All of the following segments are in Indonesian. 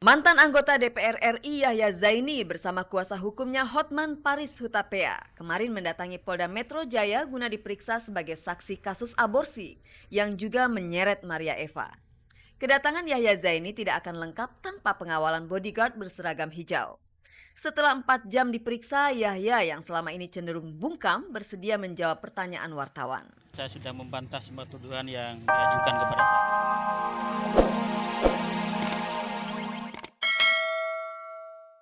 Mantan anggota DPR RI Yahya Zaini bersama kuasa hukumnya Hotman Paris Hutapea kemarin mendatangi Polda Metro Jaya guna diperiksa sebagai saksi kasus aborsi yang juga menyeret Maria Eva. Kedatangan Yahya Zaini tidak akan lengkap tanpa pengawalan bodyguard berseragam hijau. Setelah 4 jam diperiksa, Yahya yang selama ini cenderung bungkam bersedia menjawab pertanyaan wartawan. Saya sudah membantah semua tuduhan yang diajukan kepada saya.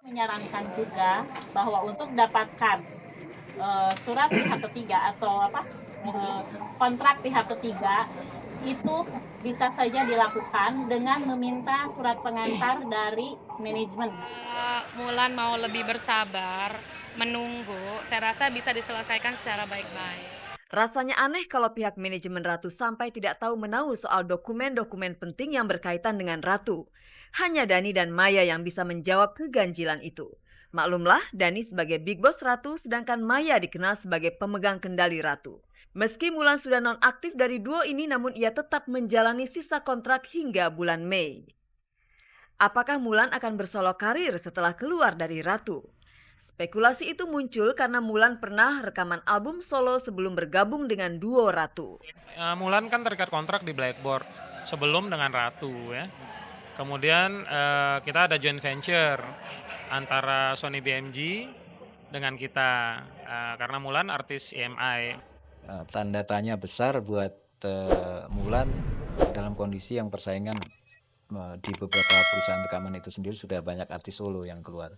Menyarankan juga bahwa untuk dapatkan surat pihak ketiga atau kontrak pihak ketiga itu bisa saja dilakukan dengan meminta surat pengantar dari manajemen. Mulan mau lebih bersabar, menunggu, saya rasa bisa diselesaikan secara baik-baik. Rasanya aneh kalau pihak manajemen Ratu sampai tidak tahu menahu soal dokumen-dokumen penting yang berkaitan dengan Ratu. Hanya Dani dan Maya yang bisa menjawab keganjilan itu. Maklumlah, Dani sebagai Big Boss Ratu, sedangkan Maya dikenal sebagai pemegang kendali Ratu. Meski Mulan sudah nonaktif dari duo ini, namun ia tetap menjalani sisa kontrak hingga bulan Mei. Apakah Mulan akan bersolok karir setelah keluar dari Ratu? Spekulasi itu muncul karena Mulan pernah rekaman album solo sebelum bergabung dengan duo Ratu. Mulan kan terikat kontrak di Blackboard sebelum dengan Ratu ya. Kemudian kita ada joint venture antara Sony BMG dengan kita karena Mulan artis EMI. Tanda tanya besar buat Mulan dalam kondisi yang persaingan di beberapa perusahaan rekaman itu sendiri sudah banyak artis solo yang keluar.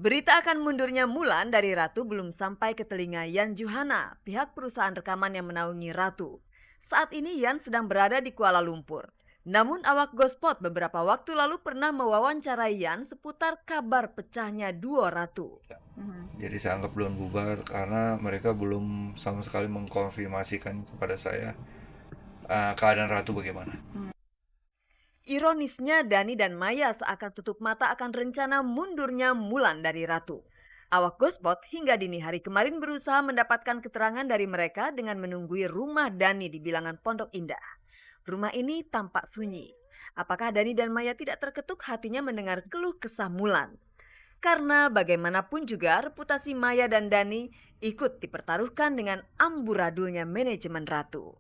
Berita akan mundurnya Mulan dari Ratu belum sampai ke telinga Yan Johana, pihak perusahaan rekaman yang menaungi Ratu. Saat ini Yan sedang berada di Kuala Lumpur. Namun awak Gospot beberapa waktu lalu pernah mewawancarai Yan seputar kabar pecahnya duo Ratu. Jadi saya anggap belum bubar karena mereka belum sama sekali mengkonfirmasikan kepada saya keadaan Ratu bagaimana. Ironisnya, Dani dan Maya seakan tutup mata akan rencana mundurnya Mulan dari Ratu. Awak Gospot hingga dini hari kemarin berusaha mendapatkan keterangan dari mereka dengan menunggui rumah Dani di bilangan Pondok Indah. Rumah ini tampak sunyi. Apakah Dani dan Maya tidak terketuk hatinya mendengar keluh kesah Mulan? Karena bagaimanapun juga reputasi Maya dan Dani ikut dipertaruhkan dengan amburadulnya manajemen Ratu.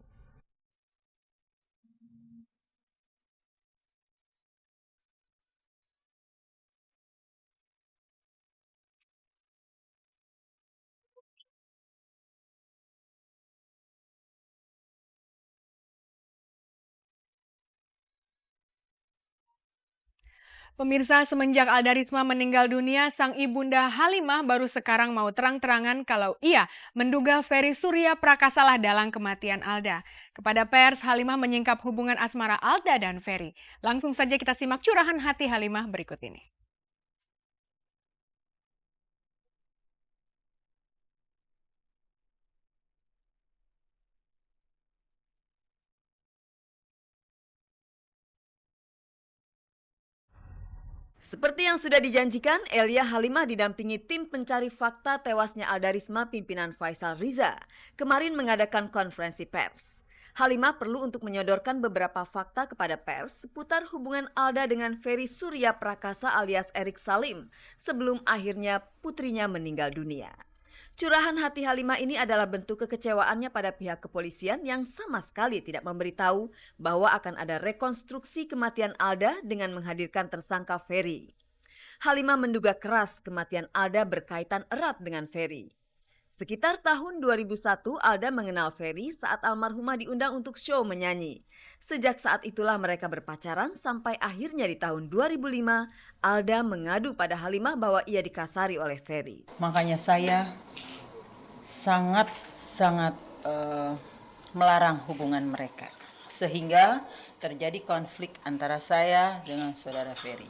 Pemirsa, semenjak Alda Risma meninggal dunia, sang ibunda Halimah baru sekarang mau terang-terangan kalau ia menduga Ferry Surya Prakasalah dalam kematian Alda. Kepada pers, Halimah menyingkap hubungan asmara Alda dan Ferry. Langsung saja kita simak curahan hati Halimah berikut ini. Seperti yang sudah dijanjikan, Elia Halimah didampingi tim pencari fakta tewasnya Alda Risma pimpinan Faisal Riza kemarin mengadakan konferensi pers. Halimah perlu untuk menyodorkan beberapa fakta kepada pers seputar hubungan Alda dengan Ferry Surya Prakasa alias Erik Salim sebelum akhirnya putrinya meninggal dunia. Curahan hati Halimah ini adalah bentuk kekecewaannya pada pihak kepolisian yang sama sekali tidak memberitahu bahwa akan ada rekonstruksi kematian Alda dengan menghadirkan tersangka Ferry. Halimah menduga keras kematian Alda berkaitan erat dengan Ferry. Sekitar tahun 2001, Alda mengenal Ferry saat almarhumah diundang untuk show menyanyi. Sejak saat itulah mereka berpacaran sampai akhirnya di tahun 2005, Alda mengadu pada Halimah bahwa ia dikasari oleh Ferry. Makanya saya sangat melarang hubungan mereka. Sehingga terjadi konflik antara saya dengan saudara Ferry.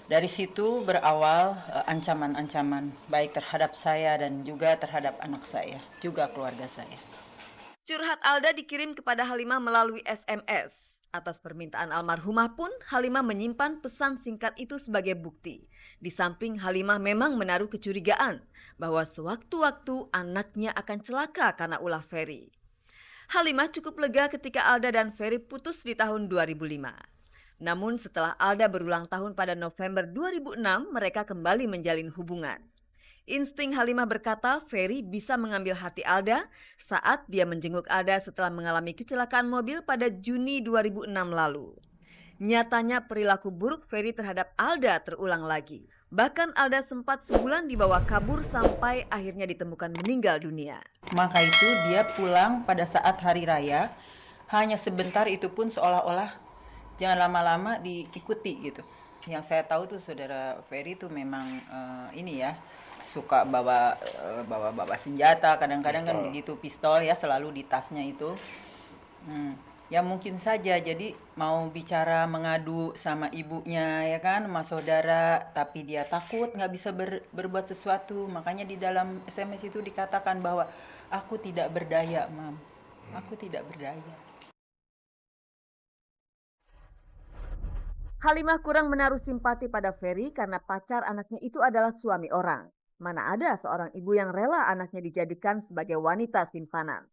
Dari situ berawal ancaman-ancaman baik terhadap saya dan juga terhadap anak saya, juga keluarga saya. Curhat Alda dikirim kepada Halimah melalui SMS. Atas permintaan almarhumah pun, Halimah menyimpan pesan singkat itu sebagai bukti. Di samping Halimah memang menaruh kecurigaan bahwa sewaktu-waktu anaknya akan celaka karena ulah Ferry. Halimah cukup lega ketika Alda dan Ferry putus di tahun 2005. Namun setelah Alda berulang tahun pada November 2006, mereka kembali menjalin hubungan. Insting Halimah berkata Ferry bisa mengambil hati Alda saat dia menjenguk Alda setelah mengalami kecelakaan mobil pada Juni 2006 lalu. Nyatanya perilaku buruk Ferry terhadap Alda terulang lagi. Bahkan Alda sempat sebulan dibawa kabur sampai akhirnya ditemukan meninggal dunia. Maka itu dia pulang pada saat hari raya, hanya sebentar, itu pun seolah-olah jangan lama-lama diikuti gitu. Yang saya tahu tuh saudara Ferry tuh memang ini ya, suka bawa senjata, kadang-kadang kan begitu, pistol ya, selalu di tasnya itu. Ya mungkin saja jadi mau bicara mengadu sama ibunya ya kan, sama saudara, tapi dia takut nggak bisa berbuat sesuatu. Makanya di dalam SMS itu dikatakan bahwa aku tidak berdaya, Mam. Aku tidak berdaya. Halimah kurang menaruh simpati pada Ferry karena pacar anaknya itu adalah suami orang. Mana ada seorang ibu yang rela anaknya dijadikan sebagai wanita simpanan.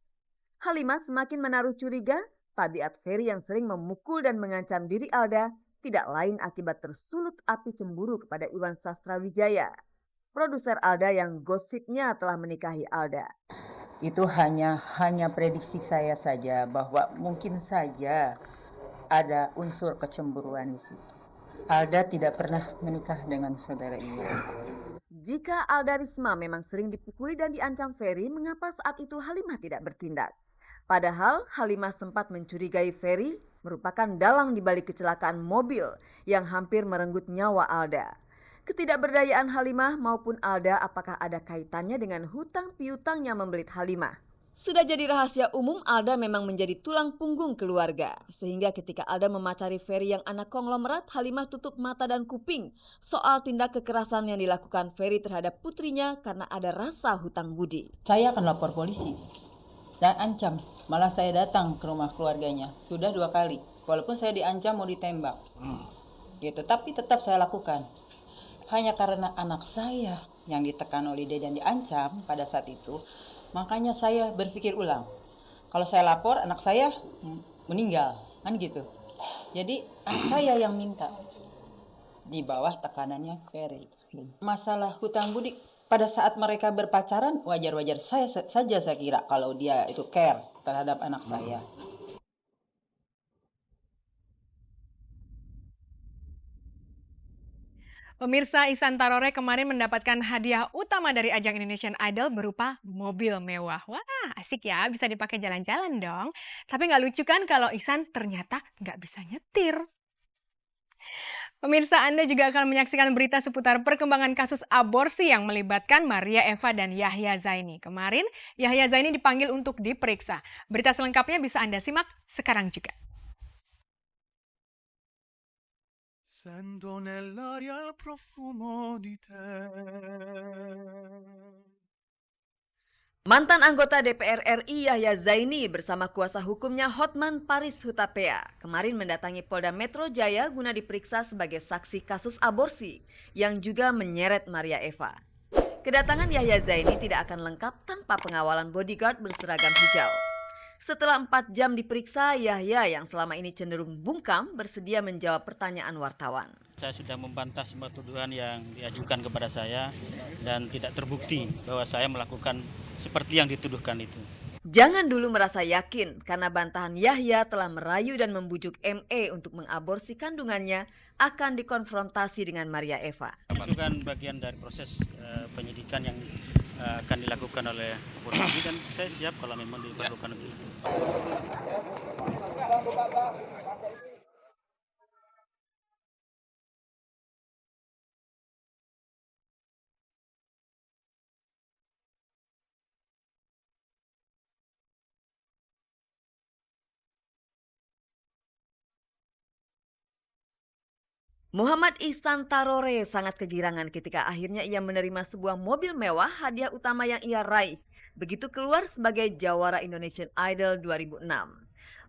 Halimah semakin menaruh curiga, tabiat Ferry yang sering memukul dan mengancam diri Alda tidak lain akibat tersulut api cemburu kepada Iwan Sastrawijaya, produser Alda yang gosipnya telah menikahi Alda. Itu hanya prediksi saya saja bahwa mungkin saja ada unsur kecemburuan di situ. Alda tidak pernah menikah dengan saudara Iwan. Jika Alda Risma memang sering dipukuli dan diancam Ferry, mengapa saat itu Halimah tidak bertindak? Padahal Halimah sempat mencurigai Ferry merupakan dalang di balik kecelakaan mobil yang hampir merenggut nyawa Alda. Ketidakberdayaan Halimah maupun Alda apakah ada kaitannya dengan hutang piutang yang membelit Halimah? Sudah jadi rahasia umum Alda memang menjadi tulang punggung keluarga. Sehingga ketika Alda memacari Ferry yang anak konglomerat, Halimah tutup mata dan kuping soal tindak kekerasan yang dilakukan Ferry terhadap putrinya karena ada rasa hutang budi. Saya akan lapor polisi dan ancam. Malah saya datang ke rumah keluarganya sudah 2 kali. Walaupun saya diancam mau ditembak. Gitu, tapi tetap saya lakukan. Hanya karena anak saya yang ditekan oleh dia dan diancam pada saat itu, makanya saya berpikir ulang. Kalau saya lapor, anak saya meninggal, kan gitu. Jadi anak saya yang minta di bawah tekanannya Ferry. Masalah hutang budi pada saat mereka berpacaran wajar-wajar saja saya kira kalau dia itu care terhadap anak saya. Pemirsa, Ihsan Tarore kemarin mendapatkan hadiah utama dari ajang Indonesian Idol berupa mobil mewah. Wah, asik ya, bisa dipakai jalan-jalan dong. Tapi nggak lucu kan kalau Ihsan ternyata nggak bisa nyetir. Pemirsa, Anda juga akan menyaksikan berita seputar perkembangan kasus aborsi yang melibatkan Maria Eva dan Yahya Zaini. Kemarin, Yahya Zaini dipanggil untuk diperiksa. Berita selengkapnya bisa Anda simak sekarang juga. Sento nell'aria il profumo di te. Mantan anggota DPR RI Yahya Zaini bersama kuasa hukumnya Hotman Paris Hutapea kemarin mendatangi Polda Metro Jaya guna diperiksa sebagai saksi kasus aborsi yang juga menyeret Maria Eva. Kedatangan Yahya Zaini tidak akan lengkap tanpa pengawalan bodyguard berseragam hijau. Setelah 4 jam diperiksa, Yahya yang selama ini cenderung bungkam bersedia menjawab pertanyaan wartawan. Saya sudah membantah semua tuduhan yang diajukan kepada saya dan tidak terbukti bahwa saya melakukan seperti yang dituduhkan itu. Jangan dulu merasa yakin karena bantahan Yahya telah merayu dan membujuk ME untuk mengaborsi kandungannya akan dikonfrontasi dengan Maria Eva. Itu kan bagian dari proses penyidikan yang akan dilakukan oleh polisi dan saya siap kalau memang diperlukan untuk itu. Muhammad Ihsan Tarore sangat kegirangan ketika akhirnya ia menerima sebuah mobil mewah hadiah utama yang ia raih begitu keluar sebagai jawara Indonesian Idol 2006.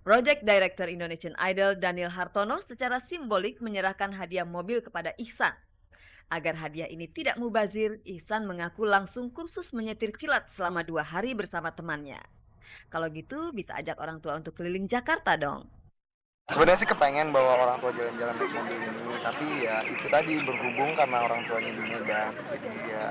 Project Director Indonesian Idol Daniel Hartono secara simbolik menyerahkan hadiah mobil kepada Ihsan. Agar hadiah ini tidak mubazir, Ihsan mengaku langsung kursus menyetir kilat selama 2 hari bersama temannya. Kalau gitu bisa ajak orang tua untuk keliling Jakarta dong. Sebenarnya sih kepengen bawa orang tua jalan-jalan naik mobil ini, tapi ya itu tadi berhubung karena orang tuanya di Medan, jadi ya